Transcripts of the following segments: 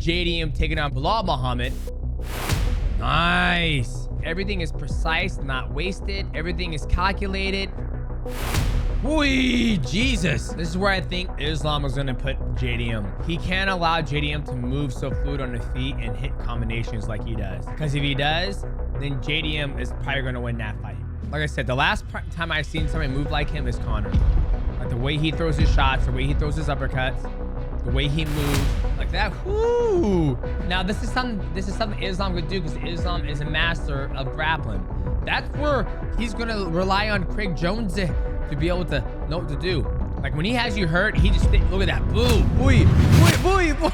JDM taking on Bilal Muhammad. Nice. Everything is precise, not wasted. Everything is calculated. Whee, Jesus. This is where I think Islam is going to put JDM. He can't allow JDM to move so fluid on the feet and hit combinations like he does. Because if he does, then JDM is probably going to win that fight. Like I said, the last time I've seen somebody move like him is Connor. Like the way he throws his shots, the way he throws his uppercuts, the way he moves like that. Whoo! Now this is something Islam could do because Islam is a master of grappling. That's where he's gonna rely on Craig Jones to be able to know what to do. Like when he has you hurt, he just look at that. Boom! Boy! Boy! Boy!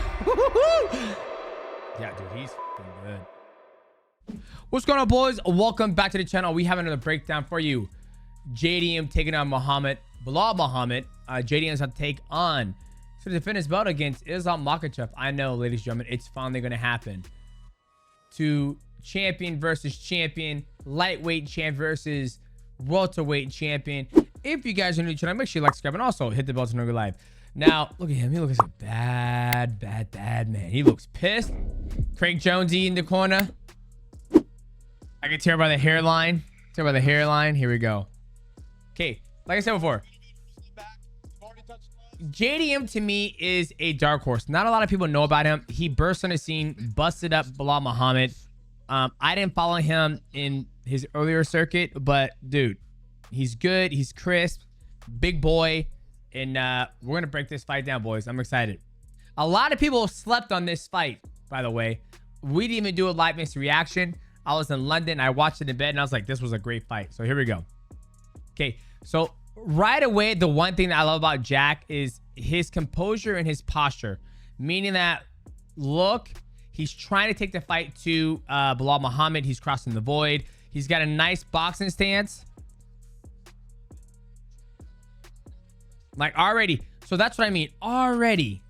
Yeah, dude, he's good. What's going on, boys? Welcome back to the channel. We have another breakdown for you. JDM taking on Bilal Muhammad. JDM's going to take on to defend his belt against Islam Makhachev. I know, ladies and gentlemen, it's finally going to happen. To champion versus champion, lightweight champ versus welterweight champion. If you guys are new to the channel, make sure you like, subscribe, and also hit the bell to know you're live. Now, look at him. He looks like a bad man. He looks pissed. Craig Jonesy in the corner. I can tell by the hairline. Here we go. Okay, like I said before, JDM to me is a dark horse. Not a lot of people know about him. He burst on the scene, busted up Bilal Muhammad. I didn't follow him in his earlier circuit, but dude, he's good. He's crisp, big boy, and we're gonna break this fight down, boys. I'm excited. A lot of people slept on this fight, by the way. We didn't even do a live instant reaction. I was in London. I watched it in bed, and I was like, this was a great fight. So here we go. Okay, so right away, the one thing that I love about Jack is his composure and his posture. Meaning that, look, he's trying to take the fight to Bilal Muhammad. He's crossing the void. He's got a nice boxing stance. Like already. So that's what I mean. Already.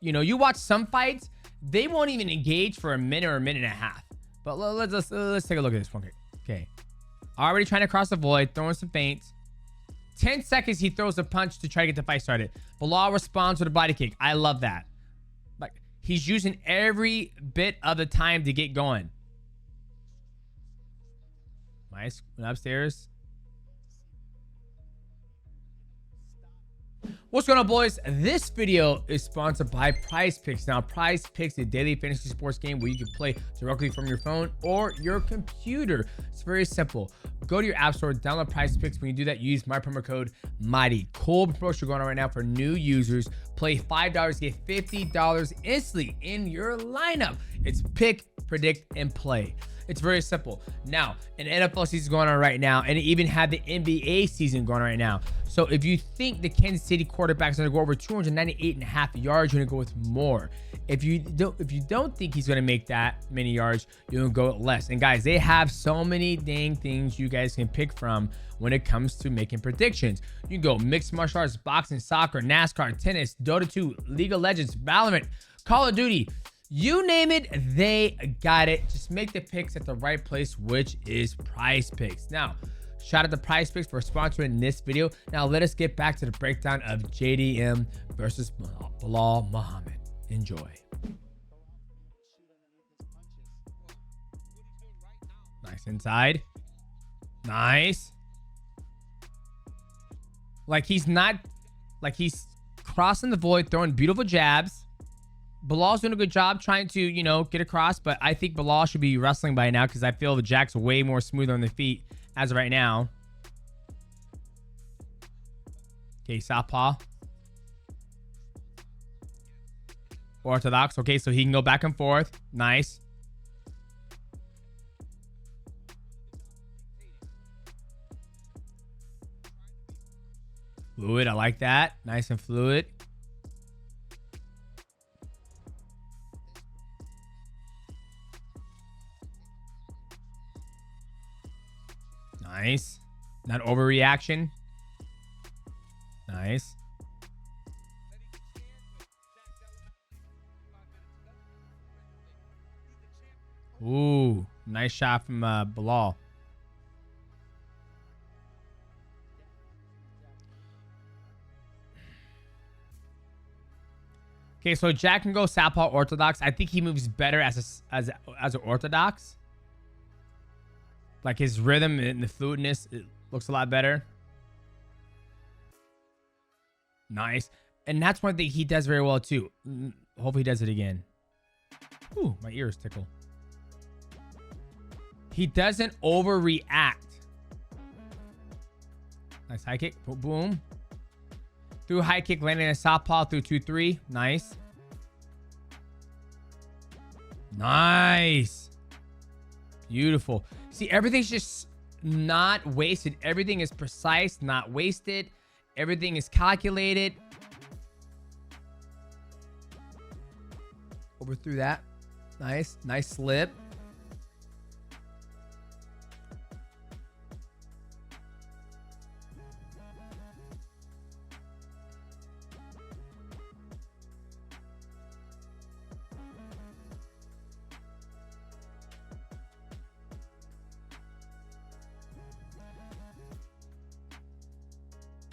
You know, you watch some fights, they won't even engage for a minute or a minute and a half. But let's take a look at this one. Okay. Already trying to cross the void, throwing some feints. 10 seconds, he throws a punch to try to get the fight started. Bilal responds with a body kick. I love that. Like, he's using every bit of the time to get going. Nice. Upstairs. What's going on, boys? This video is sponsored by Prize Picks. Now, Prize Picks is a daily fantasy sports game where you can play directly from your phone or your computer. It's very simple. Go to your app store, download Prize Picks. When you do that, use my promo code MIGHTY. Cool promotion going on right now for new users. Play $5, get $50 instantly in your lineup. It's pick, predict, and play. It's very simple. Now, an NFL season going on right now, and it even had the NBA season going on right now. So if you think the Kansas City quarterback is going to go over 298.5 yards, you're going to go with more. If you don't think he's going to make that many yards, you're going to go with less. And guys, they have so many dang things you guys can pick from when it comes to making predictions. You can go mixed martial arts, boxing, soccer, NASCAR, tennis, Dota 2, League of Legends, Valorant, Call of Duty. You name it, they got it. Just make the picks at the right place, which is Prize Picks. Now, shout out to Prize Picks for sponsoring this video. Now, let us get back to the breakdown of JDM versus Bilal Muhammad. Enjoy. Nice inside. Nice. Like he's crossing the void, throwing beautiful jabs. Bilal's doing a good job trying to, you know, get across, but I think Bilal should be wrestling by now because I feel the Jack's way more smoother on the feet as of right now. Okay, southpaw. Orthodox. Okay, so he can go back and forth. Nice. Fluid. I like that. Nice and fluid. Nice. Not overreaction. Nice. Ooh, nice shot from Bilal. Okay, so Jack can go southpaw orthodox. I think he moves better as an orthodox. Like his rhythm and the fluidness, it looks a lot better. Nice. And that's one thing he does very well too. Hopefully he does it again. Ooh, my ears tickle. He doesn't overreact. Nice high kick. Boom. Through high kick, landing a southpaw through 2-3. Nice. Nice. Beautiful. See, everything's just not wasted. Everything is precise, not wasted. Everything is calculated. Over through that. Nice. Nice slip.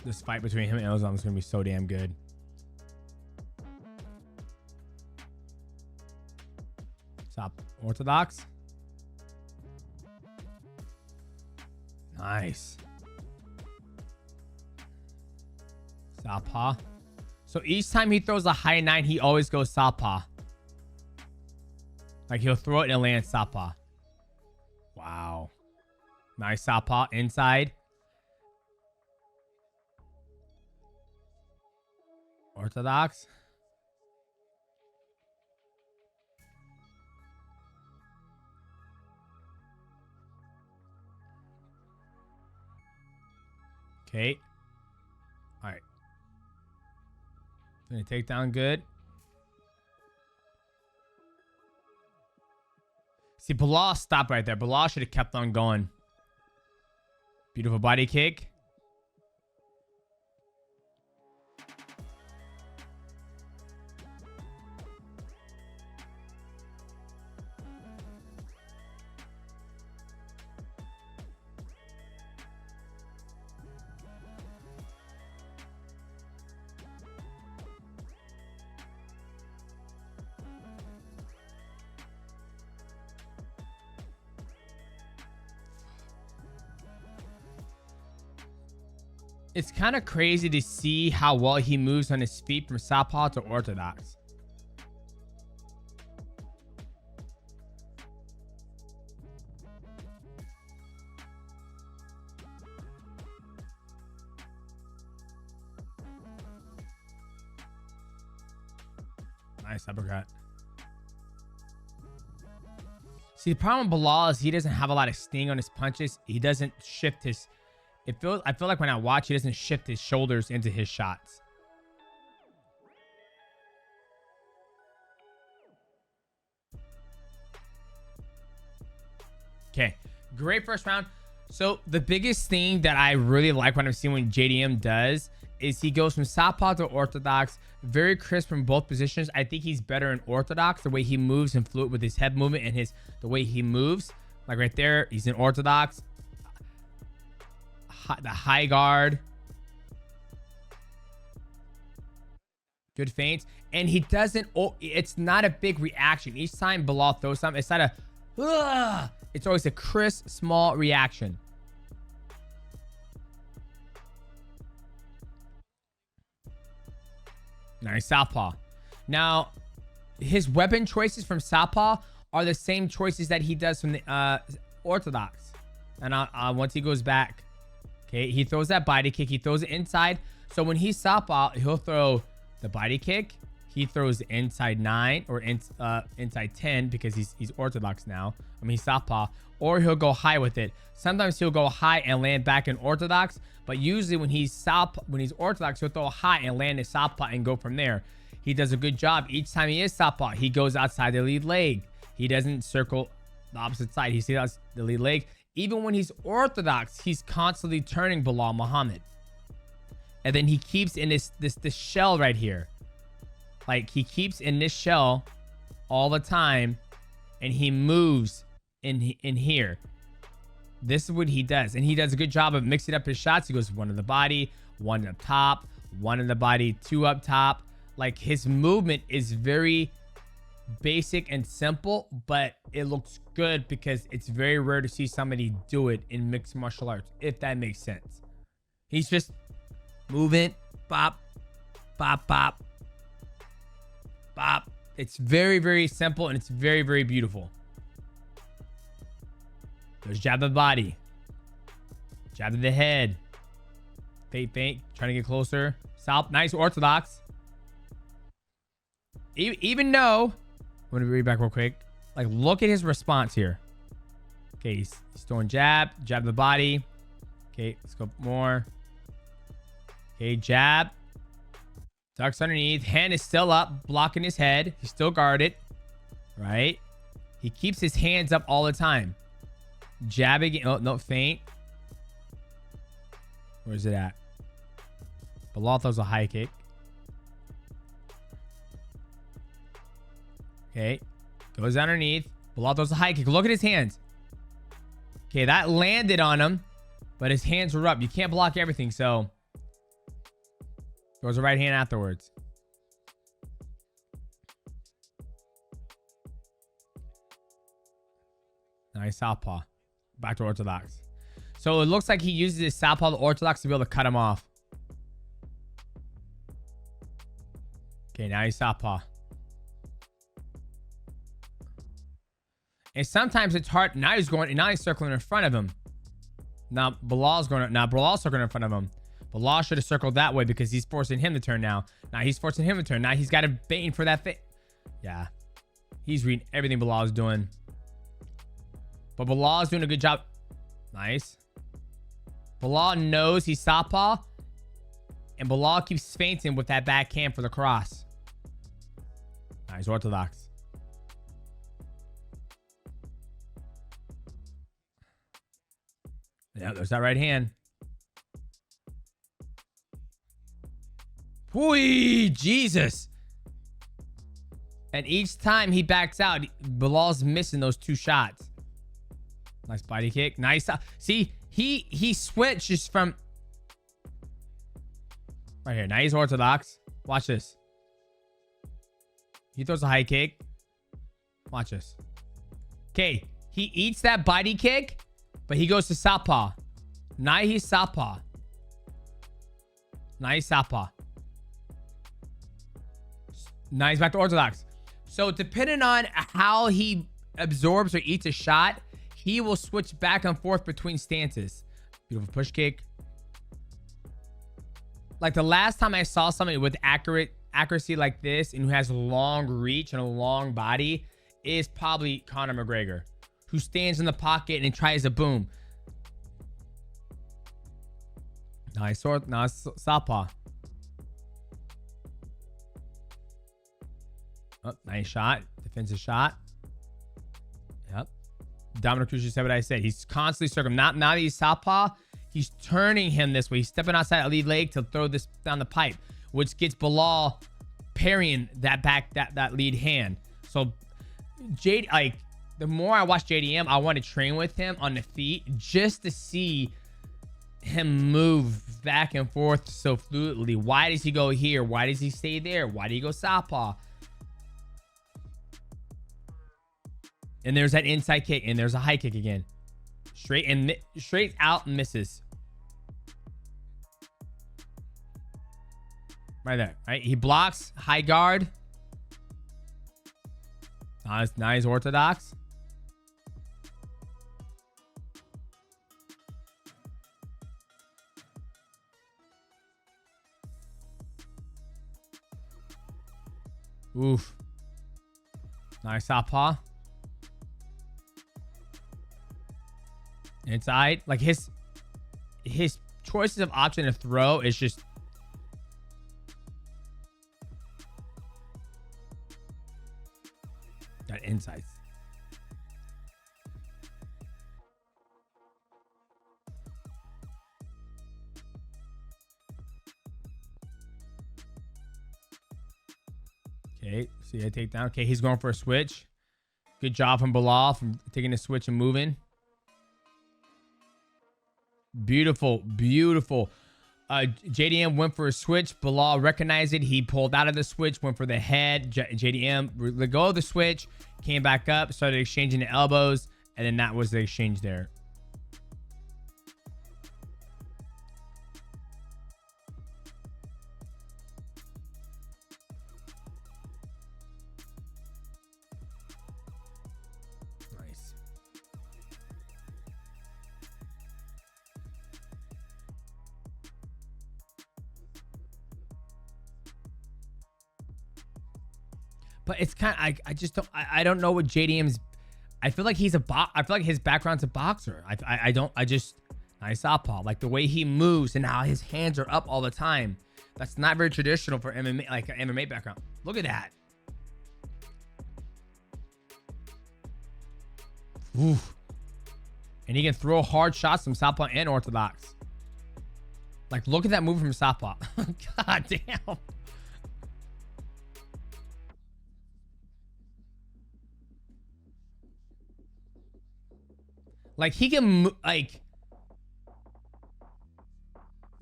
This fight between him and Islam is going to be so damn good. Stop. Orthodox. Nice. Southpaw. So each time he throws a high 9, he always goes southpaw. Like he'll throw it and land southpaw. Wow. Nice southpaw inside. Orthodox. Okay. All right. Gonna take down good. See, Bilal stopped right there. Bilal should have kept on going. Beautiful body kick. It's kind of crazy to see how well he moves on his feet from southpaw to orthodox. Nice uppercut. See, the problem with Bilal is he doesn't have a lot of sting on his punches. He doesn't shift his... I feel like when I watch, he doesn't shift his shoulders into his shots. Okay, great first round. So the biggest thing that I really like when I'm seeing what JDM does is he goes from southpaw to orthodox, very crisp from both positions. I think he's better in orthodox, the way he moves and fluid with his head movement and the way he moves. Like right there, he's in orthodox. The high guard. Good feints. And he doesn't... Oh, it's not a big reaction. Each time Bilal throws something, it's not a... It's always a crisp, small reaction. Nice southpaw. Now, his weapon choices from southpaw are the same choices that he does from the orthodox. And once he goes back... Okay, he throws that body kick. He throws it inside. So when he's southpaw, he'll throw the body kick. He throws the inside 9 or inside 10 because he's orthodox now. I mean, he's southpaw. Or he'll go high with it. Sometimes he'll go high and land back in orthodox. But usually when he's orthodox, he'll throw high and land in southpaw and go from there. He does a good job. Each time he is southpaw, he goes outside the lead leg. He doesn't circle the opposite side. He stays the lead leg. Even when he's orthodox, he's constantly turning Bilal Muhammad. And then he keeps in this shell right here. Like he keeps in this shell all the time. And he moves in here. This is what he does. And he does a good job of mixing up his shots. He goes one in the body, one up top, one in the body, 2 up top. Like his movement is very basic and simple, but it looks good because it's very rare to see somebody do it in mixed martial arts, if that makes sense. He's just moving, bop, bop, bop, bop. It's very, very simple and it's very, very beautiful. There's jab of the body, jab of the head, feint, feint, trying to get closer. Stop, nice orthodox. Even though, I'm gonna read back real quick. Like, look at his response here. Okay, he's throwing jab, jab the body. Okay, let's go more. Okay, jab. Ducks underneath. Hand is still up, blocking his head. He's still guarded. Right? He keeps his hands up all the time. Jab again. Oh, no, feint. Where's it at? Bilal throws a high kick. Okay. Goes underneath. Bilal throws a high kick. Look at his hands. Okay, that landed on him, but his hands were up. You can't block everything, so throws a right hand afterwards. Nice southpaw. Back to orthodox. So it looks like he uses his southpaw to orthodox to be able to cut him off. Okay, now he's southpaw. And sometimes it's hard. Now he's going, now he's circling in front of him. Now Bilal's going, now Bilal's circling in front of him. Bilal should have circled that way because he's forcing him to turn now. Now he's forcing him to turn. Now he's got to bait for that fit. Yeah. He's reading everything Bilal is doing. But Bilal is doing a good job. Nice. Bilal knows he's southpaw. And Bilal keeps feinting with that backhand for the cross. Nice orthodox. Yeah, there's that right hand. Whee, Jesus. And each time he backs out, Bilal's missing those two shots. Nice body kick. Nice. See, he switches from right here. Now he's orthodox. Watch this. He throws a high kick. Watch this. Okay, he eats that body kick, but he goes to southpaw. Now he's southpaw. Now he's southpaw. Now he's back to orthodox. So depending on how he absorbs or eats a shot, he will switch back and forth between stances. Beautiful push kick. Like the last time I saw somebody with accuracy like this and who has long reach and a long body is probably Conor McGregor, who stands in the pocket and tries to boom. Nice sword. Nice southpaw. Oh, nice shot. Defensive shot. Yep. Dominic Cruz said what I said. He's constantly circling. Now that he's southpaw, he's turning him this way. He's stepping outside a lead leg to throw this down the pipe, which gets Bilal parrying that back, that lead hand. So the more I watch JDM, I want to train with him on the feet just to see him move back and forth so fluidly. Why does he go here? Why does he stay there? Why do he go southpaw? And there's that inside kick, and there's a high kick again. Straight out and misses. Right there, right? He blocks, high guard. Nice orthodox. Oof. Nice southpaw. Inside. Like his choices of option to throw is just got insights. Okay, see a takedown. Okay, he's going for a switch. Good job from Bilal from taking the switch and moving. Beautiful, beautiful. JDM went for a switch. Bilal recognized it. He pulled out of the switch, went for the head. JDM let go of the switch, came back up, started exchanging the elbows, and then that was the exchange there. Nice. But it's kind of, I just I don't know what JDM's. I feel like he's I feel like his background's a boxer. I just nice southpaw, like the way he moves and how his hands are up all the time. That's not very traditional for MMA, like an MMA background. Look at that. Oof. And he can throw hard shots from southpaw and orthodox. Like, look at that move from southpaw. God damn. Like, he can, like,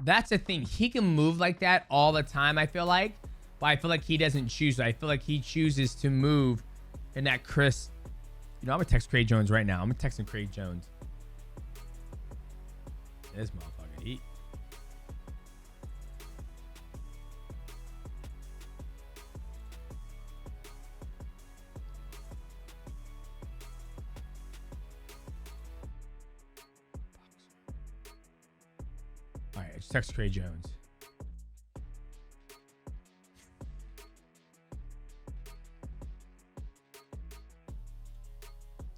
that's the thing. He can move like that all the time, I feel like. But I feel like he doesn't choose. I feel like he chooses to move in that crisp. You know, I'm going to text Craig Jones right now. I'm texting Craig Jones. This motherfucker, he... All right, just text Craig Jones.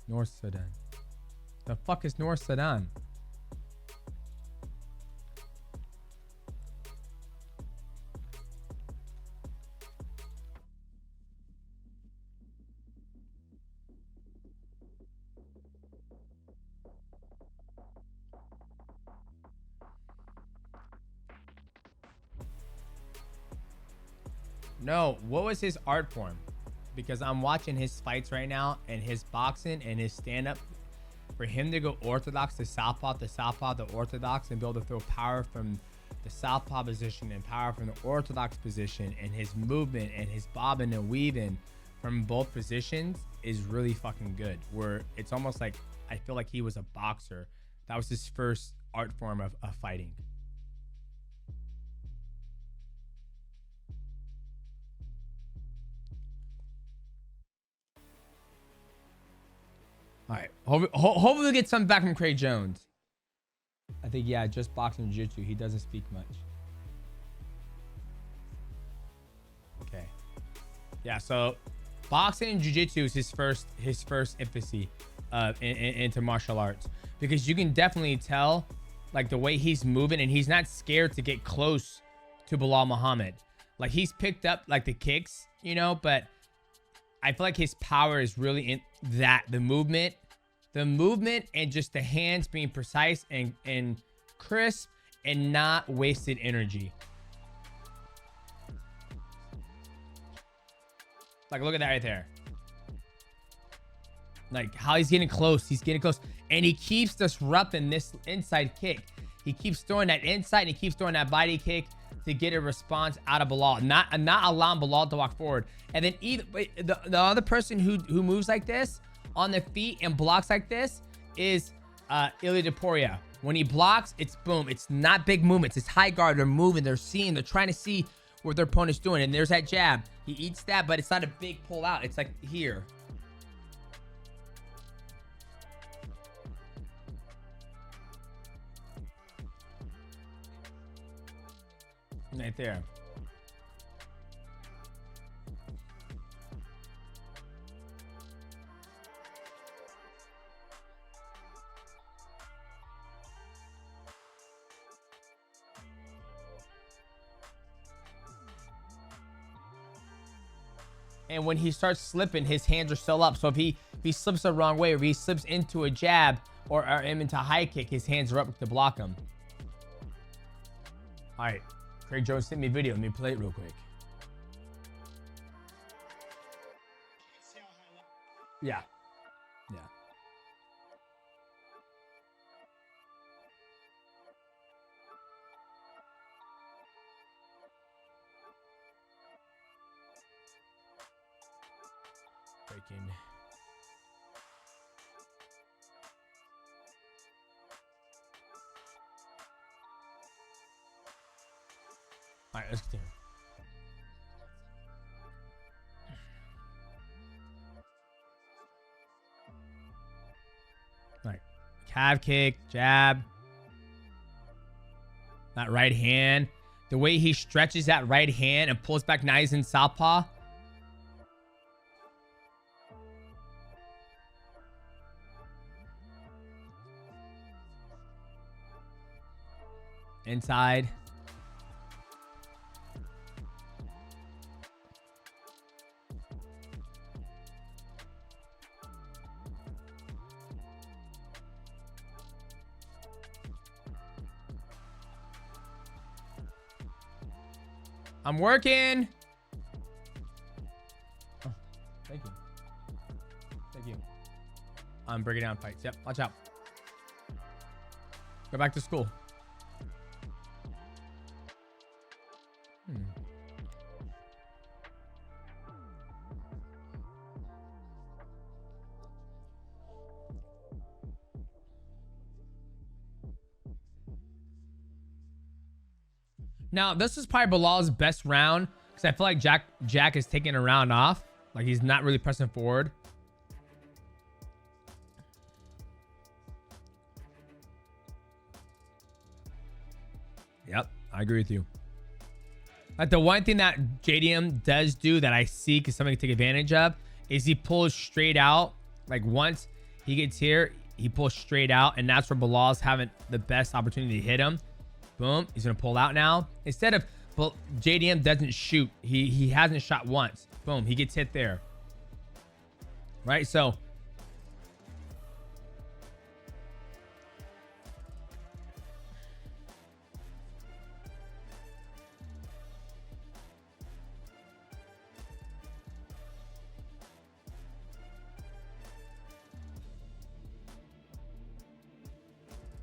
North Sudan. The fuck is North Sudan? No, what was his art form? Because I'm watching his fights right now and his boxing and his stand-up. For him to go orthodox to southpaw to orthodox and be able to throw power from the southpaw position and power from the orthodox position, and his movement and his bobbing and weaving from both positions is really fucking good. Where it's almost like I feel like he was a boxer. That was his first art form of fighting. All right. Hopefully we'll get something back from Craig Jones. I think, yeah, just boxing and jiu-jitsu. He doesn't speak much. Okay. Yeah, so boxing and jiu-jitsu is his first infancy into martial arts. Because you can definitely tell, like, the way he's moving, and he's not scared to get close to Bilal Muhammad. Like, he's picked up, like, the kicks, you know, but I feel like his power is really in that the movement and just the hands being precise and crisp and not wasted energy. Like, look at that right there. Like how he's getting close. He's getting close. And he keeps disrupting this inside kick. He keeps throwing that inside and he keeps throwing that body kick to get a response out of Bilal, not allowing Bilal to walk forward. And then either the other person who moves like this on their feet and blocks like this is Ilia Topuria. When he blocks, it's boom. It's not big movements. It's high guard. They're moving. They're seeing. They're trying to see what their opponent's doing. And there's that jab. He eats that, but it's not a big pull out. It's like here. Right there. And when he starts slipping, his hands are still up. So if he slips the wrong way, or if he slips into a jab or into a high kick, his hands are up to block him. All right. Craig Jones sent me a video. Let me play it real quick. Yeah. Yeah. striking. All right, let's continue. All right, calf kick, jab. That right hand. The way he stretches that right hand and pulls back nice in southpaw. Inside. I'm working. Oh, thank you. Thank you. I'm breaking down fights. Yep, watch out. Go back to school. Now, this is probably Bilal's best round because I feel like Jack is taking a round off. Like, he's not really pressing forward. Yep, I agree with you. Like, the one thing that JDM does do that I see because something to take advantage of is he pulls straight out. Like, once he gets here, he pulls straight out, and that's where Bilal's having the best opportunity to hit him. Boom. He's going to pull out now. Instead of, well, JDM doesn't shoot. He hasn't shot once. Boom. He gets hit there. Right? So.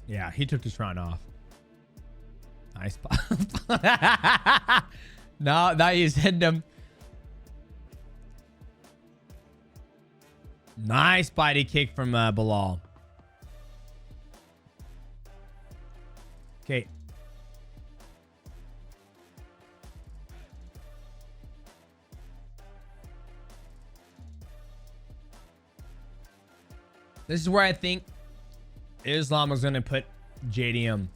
Yeah, he took this round off. Nice. No, now he's hitting him. Nice body kick from Bilal. Okay. This is where I think Islam is going to put JDM.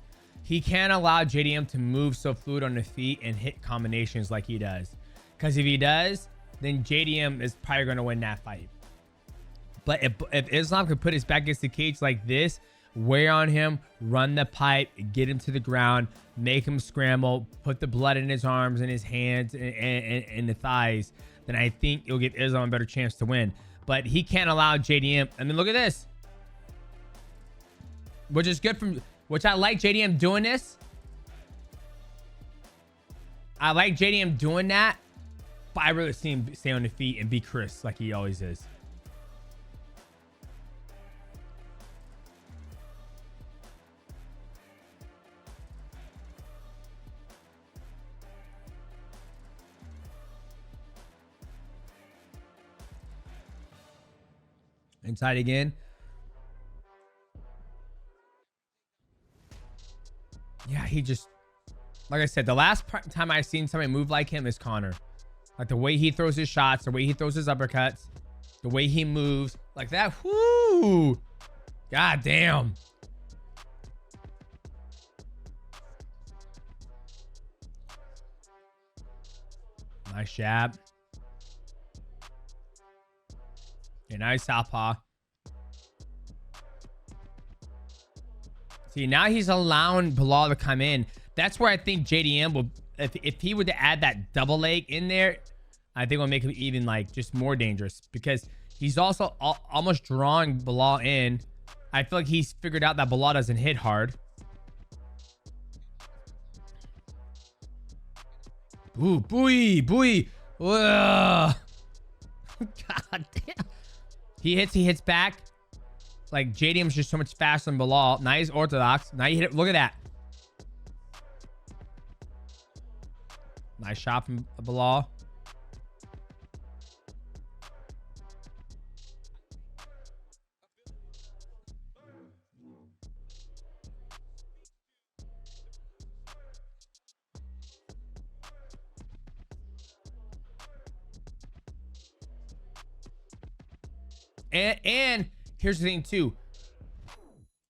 He can't allow JDM to move so fluid on the feet and hit combinations like he does. Because if he does, then JDM is probably going to win that fight. But if Islam could put his back against the cage like this, wear on him, run the pipe, get him to the ground, make him scramble, put the blood in his arms and his hands and the thighs, then I think it'll give Islam a better chance to win. But he can't allow JDM. I mean, look at this. Which is good from... Which I like JDM doing this. I like JDM doing that. But I really see him stay on the feet and be crisp like he always is. Inside again. Yeah, he just, like I said, the last time I've seen somebody move like him is Connor. Like the way he throws his shots, the way he throws his uppercuts, the way he moves like that. Whoo! God damn. Nice jab. Okay, nice southpaw. See, now he's allowing Bilal to come in. That's where I think JDM will, if he were to add that double leg in there, I think it'll make him even like just more dangerous because he's also almost drawing Bilal in. I feel like he's figured out that Bilal doesn't hit hard. Ooh, booey, booey. Ugh. God damn. He hits back. Like, JDM's just so much faster than Bilal. Nice orthodox. Now you hit it. Look at that. Nice shot from Bilal. And here's the thing too.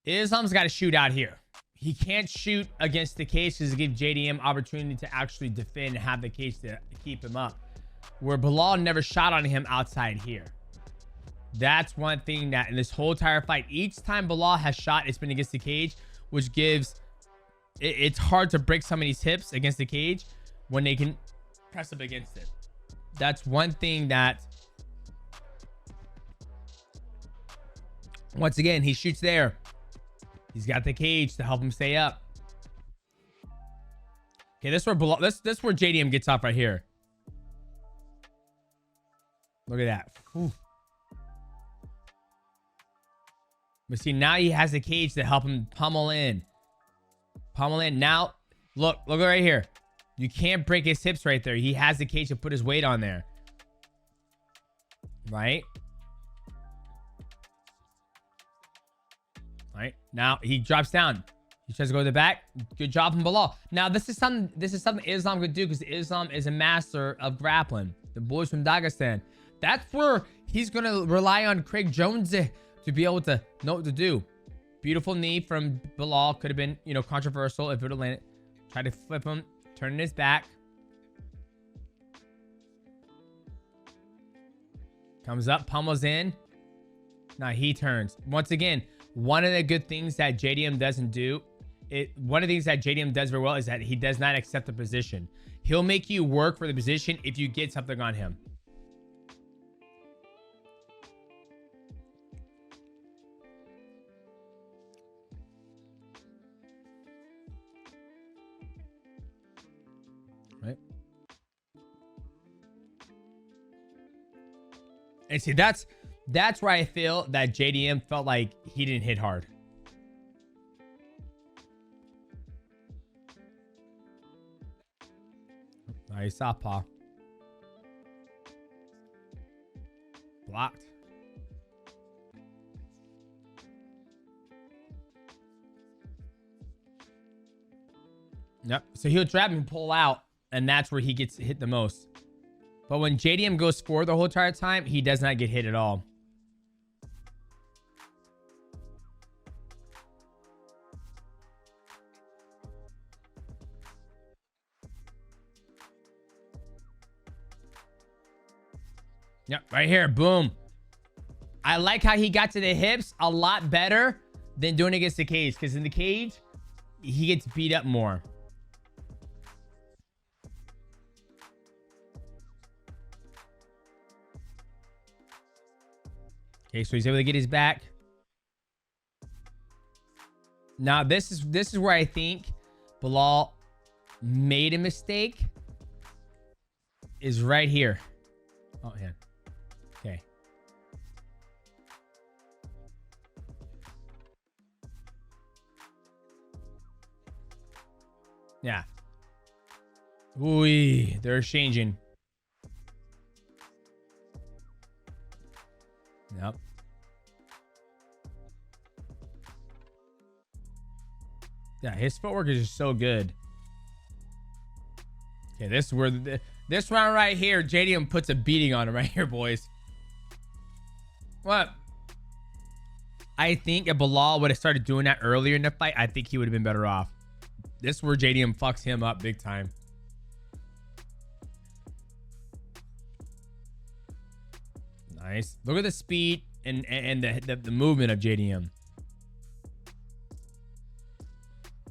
Islam's got to shoot out here. He can't shoot against the cage to give JDM opportunity to actually defend and have the cage to keep him up. Where Bilal never shot on him outside here. That's one thing that in this whole entire fight, each time Bilal has shot, it's been against the cage, which gives it's hard to break somebody's hips against the cage when they can press up against it. That's one thing that, once again, he shoots there. He's got the cage to help him stay up. Okay, this is where Bilal, this is where JDM gets off right here. Look at that. Ooh. But see, now he has the cage to help him pummel in. Pummel in. Now, look right here. You can't break his hips right there. He has the cage to put his weight on there. Right? Right? Now he drops down. He tries to go to the back. Good job from Bilal. Now this is something Islam could do, because Islam is a master of grappling. The boys from Dagestan. That's where he's gonna rely on Craig Jones to be able to know what to do. Beautiful knee from Bilal. Could have been, you know, controversial if it would have landed. Try to flip him, turning his back. Comes up, pummels in. Now he turns. Once again, one of the good things that JDM doesn't do, one of the things that JDM does very well is that he does not accept the position. He'll make you work for the position if you get something on him. Right? And see, that's where I feel that JDM felt like he didn't hit hard. Nice southpaw. Blocked. Yep. So he'll trap and pull out, and that's where he gets hit the most. But when JDM goes forward the whole entire time, he does not get hit at all. Yep, right here. Boom. I like how he got to the hips a lot better than doing it against the cage, because in the cage, he gets beat up more. Okay, so he's able to get his back. Now, this is where I think Bilal made a mistake. Is right here. Oh, yeah. Okay. Yeah. Ooh, they're changing. Yep. Yeah, his footwork is just so good. Okay, this is where this round right here, JDM puts a beating on him right here, boys. What? I think if Bilal would have started doing that earlier in the fight, I think he would have been better off. This is where JDM fucks him up big time. Nice. Look at the speed and the movement of JDM.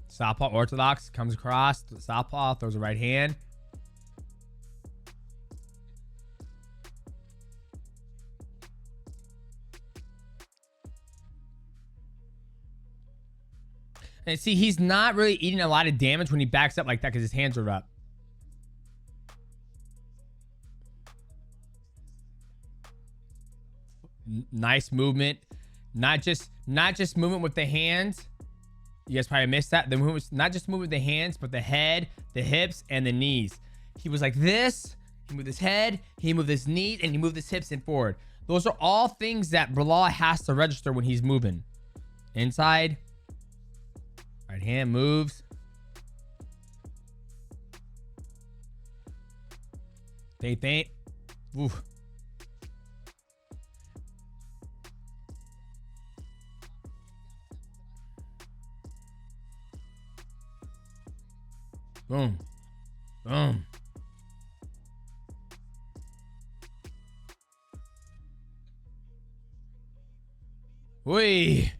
Southpaw orthodox, comes across. Southpaw, throws a right hand. And see, he's not really eating a lot of damage when he backs up like that because his hands are up. Nice movement. Not just movement with the hands. You guys probably missed that. The movement, not just movement with the hands, but the head, the hips, and the knees. He was like this. He moved his head, he moved his knee, and he moved his hips and forward. Those are all things that Bilal has to register when he's moving. Inside. Right hand moves. Feint. Oof. Boom. Boom. Whee.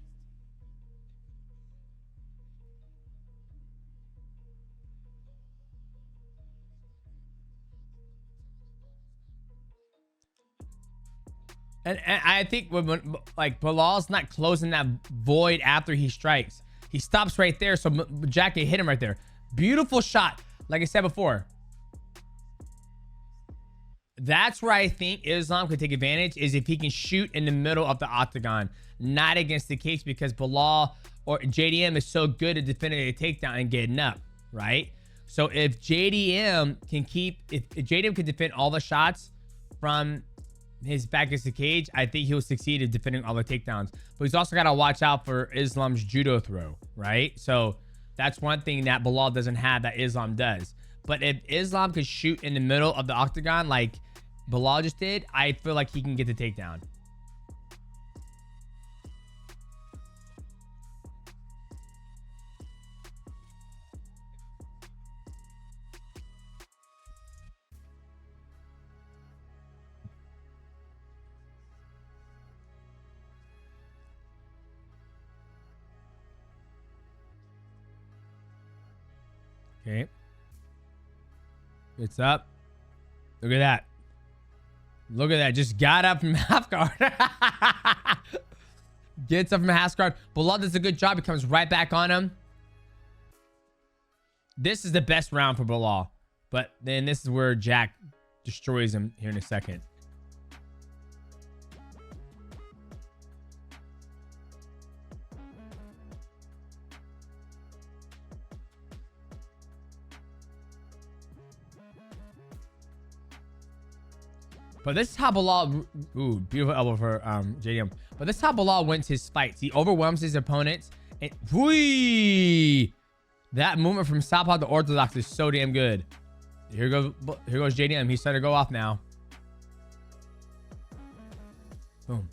And I think when like Bilal's not closing that void after he strikes, he stops right there. So Jack can hit him right there. Beautiful shot. Like I said before, that's where I think Islam could take advantage, is if he can shoot in the middle of the octagon, not against the cage, because Bilal or JDM is so good at defending a takedown and getting up, right? So if JDM can if JDM can defend all the shots from his back against the cage, I think he'll succeed in defending all the takedowns. But he's also got to watch out for Islam's judo throw, right? So that's one thing that Bilal doesn't have that Islam does. But if Islam could shoot in the middle of the octagon like Bilal just did, I feel like he can get the takedown. Okay. It's up. Look at that. Look at that. Just got up from half guard. Gets up from half guard. Bilal does a good job. He comes right back on him. This is the best round for Bilal. But then this is where Jack destroys him here in a second. But this is how Bilal, ooh, beautiful elbow for JDM. But this is how Bilal wins his fights. He overwhelms his opponents. And whee! That movement from southpaw to orthodox is so damn good. Here goes JDM. He's starting to go off now. Boom.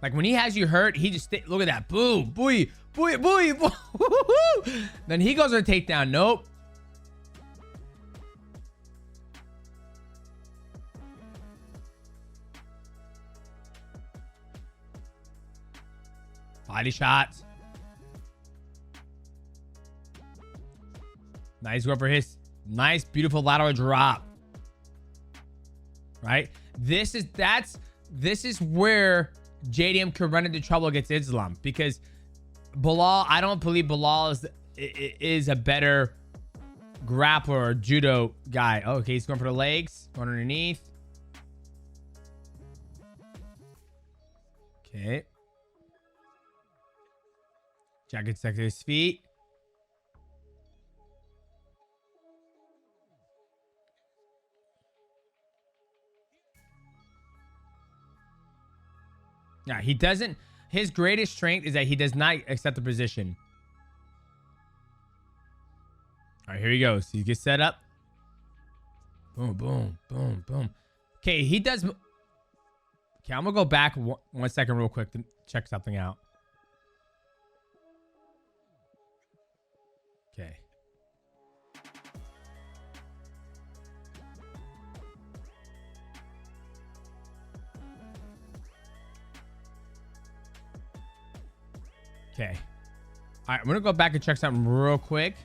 Like when he has you hurt, he just look at that. Boom, boy, boy, boy, boy. Then he goes for a takedown. Nope. Body shots. Nice go for his nice, beautiful lateral drop. Right? This is where JDM could run into trouble against Islam, because Bilal, I don't believe Bilal is a better grappler or judo guy. Oh, okay, he's going for the legs, going underneath. Okay. Jack gets back to his feet. Yeah, he doesn't. His greatest strength is that he does not accept the position. All right, here he goes. He gets set up. Boom, boom, boom, boom. Okay, he does. Okay, I'm going to go back 1 second real quick to check something out. Okay. Okay. All right, I'm going to go back and check something real quick.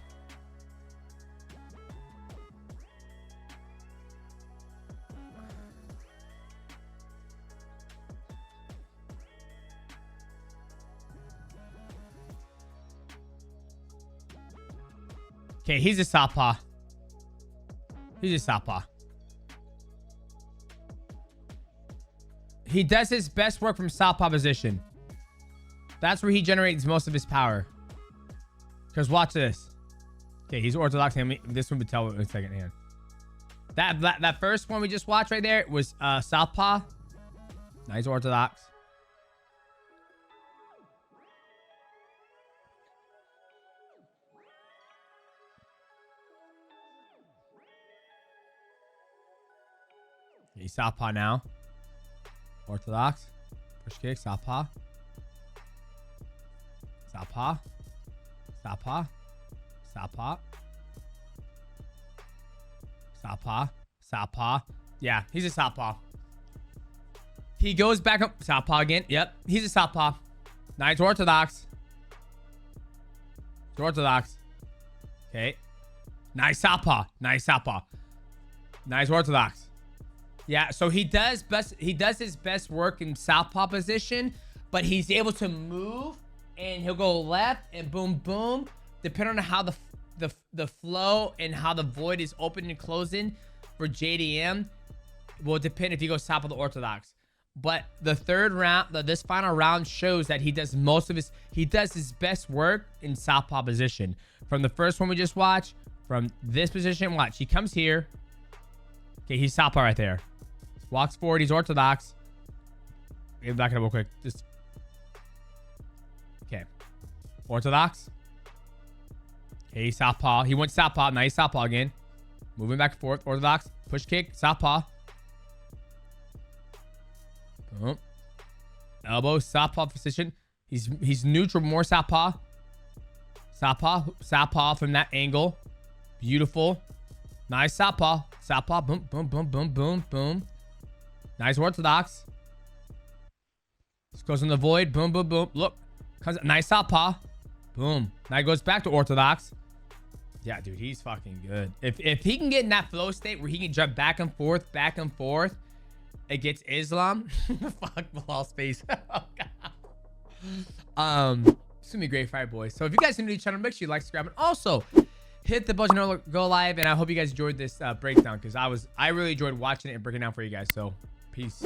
Okay, he's a southpaw. He's a southpaw. He does his best work from southpaw position. That's where he generates most of his power. Because watch this. Okay, he's orthodox. This one would tell in a second hand. That first one we just watched right there was southpaw. Nice orthodox. He's southpaw now. Orthodox. Push kick. Southpaw. Southpaw. Southpaw. Southpaw. Southpaw. Southpaw. Yeah, he's a southpaw. He goes back up. Southpaw again. Yep, he's a southpaw. Nice orthodox. Orthodox. Okay. Nice southpaw. Nice southpaw. Nice orthodox. Yeah, so he does his best work in southpaw position, but he's able to move and he'll go left and boom boom, depending on how the flow and how the void is opening and closing for JDM will depend if he goes southpaw or orthodox. But the third round, this final round shows that he does his best work in southpaw position. From the first one we just watched, from this position, watch, he comes here. Okay, he's southpaw right there. Walks forward, he's orthodox. Get back it up real quick. Just okay. Orthodox. Okay, southpaw. He went southpaw. Now he's southpaw again. Moving back and forth. Orthodox. Push kick. Southpaw. Boom. Elbow. Southpaw position. He's neutral. More southpaw. Southpaw. Southpaw from that angle. Beautiful. Nice southpaw. Southpaw. Boom, boom, boom, boom, boom, boom. Nice orthodox. Just goes in the void. Boom, boom, boom. Look. Comes nice southpaw. Boom. Now he goes back to orthodox. Yeah, dude, he's fucking good. If he can get in that flow state where he can jump back and forth against Islam, fuck Bilal space. Oh, God. It's gonna be a great fight, boys. So if you guys are new to the channel, make sure you like, subscribe, and also hit the bell to go live. And I hope you guys enjoyed this breakdown because I really enjoyed watching it and breaking it down for you guys. So peace.